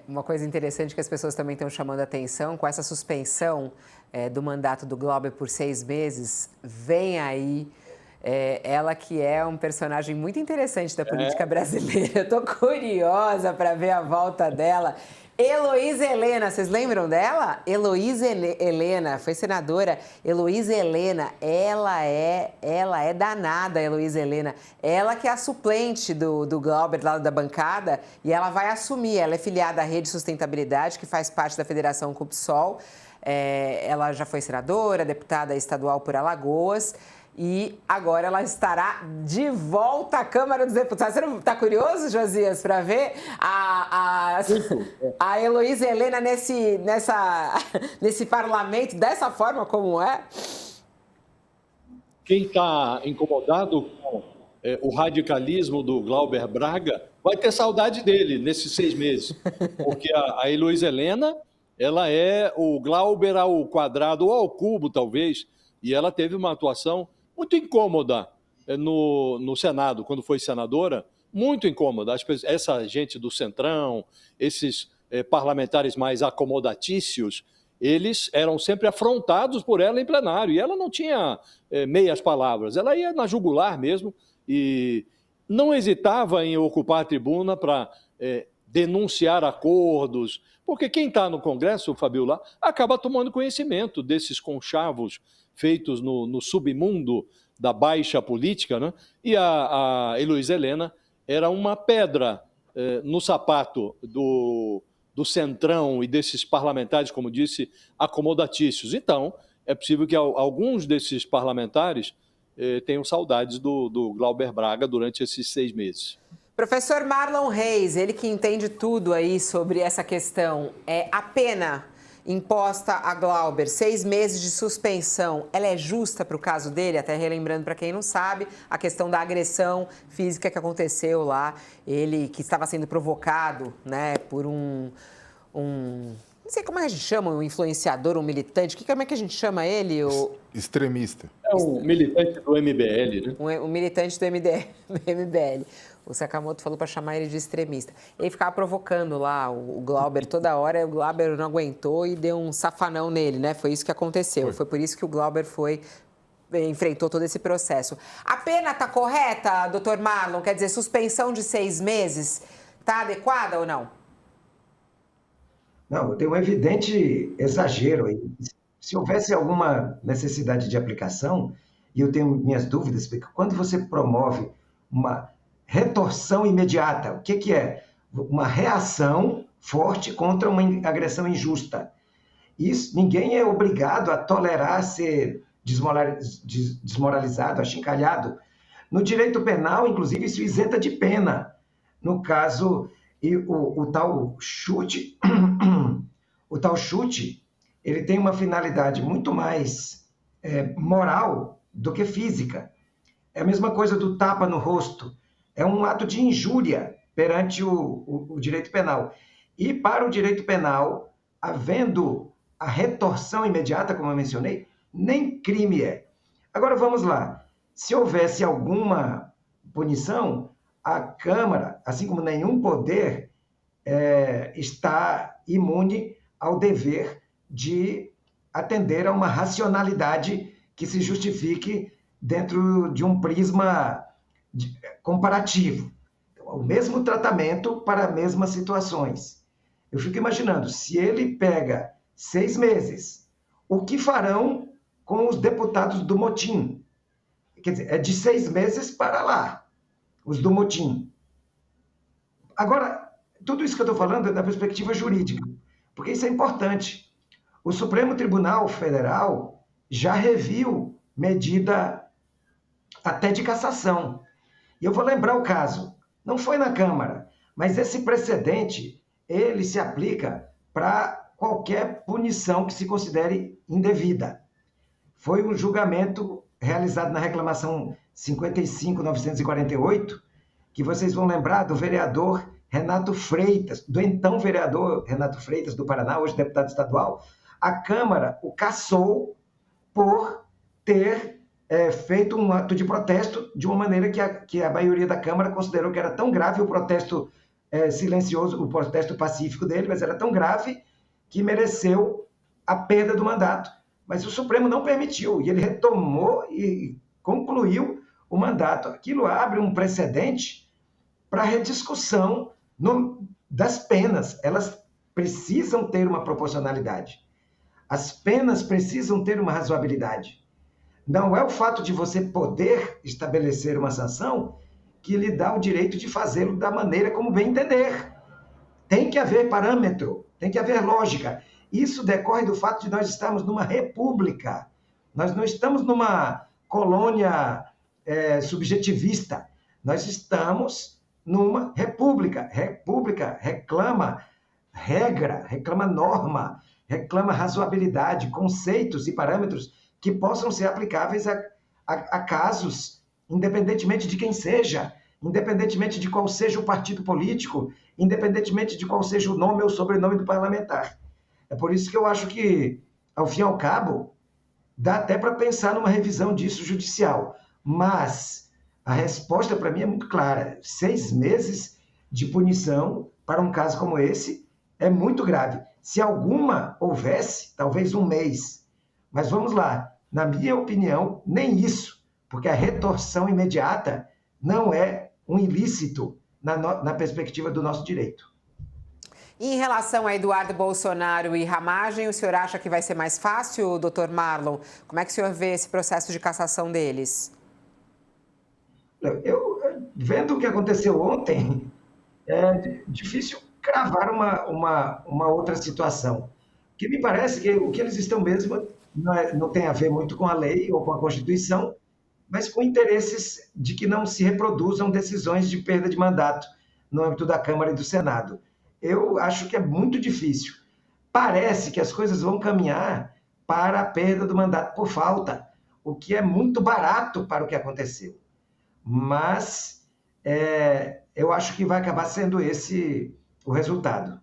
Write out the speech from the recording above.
uma coisa interessante que as pessoas também estão chamando a atenção, com essa suspensão do mandato do Glauber por 6 meses, vem aí ela que é um personagem muito interessante da política brasileira. Eu estou curiosa para ver a volta dela. Heloísa Helena, vocês lembram dela? Heloísa Helena, foi senadora. Heloísa Helena, ela é danada, Heloísa Helena. Ela que é a suplente do Glauber lá da bancada e ela vai assumir. Ela é filiada à Rede Sustentabilidade, que faz parte da Federação CUPSOL. Ela já foi senadora, deputada estadual por Alagoas. E agora ela estará de volta à Câmara dos Deputados. Você não está curioso, Josias, para ver a Heloísa Helena nesse parlamento, dessa forma como é? Quem está incomodado com o radicalismo do Glauber Braga vai ter saudade dele nesses 6 meses. Porque a Heloísa Helena, ela é o Glauber ao quadrado ou ao cubo, talvez, e ela teve uma atuação muito incômoda no Senado, quando foi senadora, muito incômoda. Essa gente do Centrão, esses parlamentares mais acomodatícios, eles eram sempre afrontados por ela em plenário, e ela não tinha meias palavras, ela ia na jugular mesmo, e não hesitava em ocupar a tribuna para denunciar acordos, porque quem está no Congresso, Fabiola, acaba tomando conhecimento desses conchavos feitos no submundo da baixa política, né? E a Heloísa Helena era uma pedra no sapato do Centrão e desses parlamentares, como disse, acomodatícios. Então, é possível que alguns desses parlamentares tenham saudades do Glauber Braga durante esses 6 meses. Professor Marlon Reis, ele que entende tudo aí sobre essa questão, a pena imposta a Glauber, 6 meses de suspensão, ela é justa para o caso dele? Até relembrando para quem não sabe, a questão da agressão física que aconteceu lá, ele que estava sendo provocado, né, por não sei como é que a gente chama, um influenciador, um militante, como é que a gente chama ele? Extremista. É um militante do MBL, né? Um militante do MBL. O Sakamoto falou para chamar ele de extremista. Ele ficava provocando lá o Glauber toda hora, o Glauber não aguentou e deu um safanão nele, né? Foi isso que aconteceu. Foi por isso que o Glauber enfrentou todo esse processo. A pena está correta, doutor Marlon? Quer dizer, suspensão de 6 meses, está adequada ou não? Não, tem um evidente exagero aí. Se houvesse alguma necessidade de aplicação, e eu tenho minhas dúvidas, porque quando você promove uma retorção imediata, o que é? Uma reação forte contra uma agressão injusta. Isso, ninguém é obrigado a tolerar ser desmoralizado, achincalhado. No direito penal, inclusive, isso isenta de pena. No caso, o tal chute, ele tem uma finalidade muito mais moral do que física. É a mesma coisa do tapa no rosto. É um ato de injúria perante o direito penal. E para o direito penal, havendo a retorção imediata, como eu mencionei, nem crime é. Agora vamos lá. Se houvesse alguma punição, a Câmara, assim como nenhum poder, está imune ao dever de atender a uma racionalidade que se justifique dentro de um prisma comparativo. O mesmo tratamento para as mesmas situações. Eu fico imaginando, se ele pega 6 meses, o que farão com os deputados do motim? Quer dizer, é de 6 meses para lá, os do motim. Agora, tudo isso que eu estou falando é da perspectiva jurídica, porque isso é importante. O Supremo Tribunal Federal já reviu medida até de cassação. E eu vou lembrar o caso. Não foi na Câmara, mas esse precedente, ele se aplica para qualquer punição que se considere indevida. Foi um julgamento realizado na reclamação 55.948, que vocês vão lembrar do vereador Renato Freitas, do então vereador Renato Freitas do Paraná, hoje deputado estadual. A Câmara o cassou por ter feito um ato de protesto de uma maneira que a maioria da Câmara considerou que era tão grave o protesto silencioso, o protesto pacífico dele, mas era tão grave que mereceu a perda do mandato. Mas o Supremo não permitiu, e ele retomou e concluiu o mandato. Aquilo abre um precedente para a rediscussão das penas. Elas precisam ter uma proporcionalidade. As penas precisam ter uma razoabilidade. Não é o fato de você poder estabelecer uma sanção que lhe dá o direito de fazê-lo da maneira como bem entender. Tem que haver parâmetro, tem que haver lógica. Isso decorre do fato de nós estarmos numa república. Nós não estamos numa colônia subjetivista. Nós estamos numa república. República reclama regra, reclama norma, reclama razoabilidade, conceitos e parâmetros que possam ser aplicáveis a casos, independentemente de quem seja, independentemente de qual seja o partido político, independentemente de qual seja o nome ou sobrenome do parlamentar. É por isso que eu acho que, ao fim e ao cabo, dá até para pensar numa revisão disso judicial. Mas a resposta para mim é muito clara. 6 meses de punição para um caso como esse é muito grave. Se alguma houvesse, talvez 1 mês. Mas vamos lá, na minha opinião, nem isso, porque a retorção imediata não é um ilícito na perspectiva do nosso direito. E em relação a Eduardo Bolsonaro e Ramagem, o senhor acha que vai ser mais fácil, doutor Marlon? Como é que o senhor vê esse processo de cassação deles? Vendo o que aconteceu ontem, é difícil cravar uma outra situação. Que me parece que o que eles estão mesmo não tem a ver muito com a lei ou com a Constituição, mas com interesses de que não se reproduzam decisões de perda de mandato no âmbito da Câmara e do Senado. Eu acho que é muito difícil. Parece que as coisas vão caminhar para a perda do mandato por falta, o que é muito barato para o que aconteceu. Mas eu acho que vai acabar sendo esse o resultado.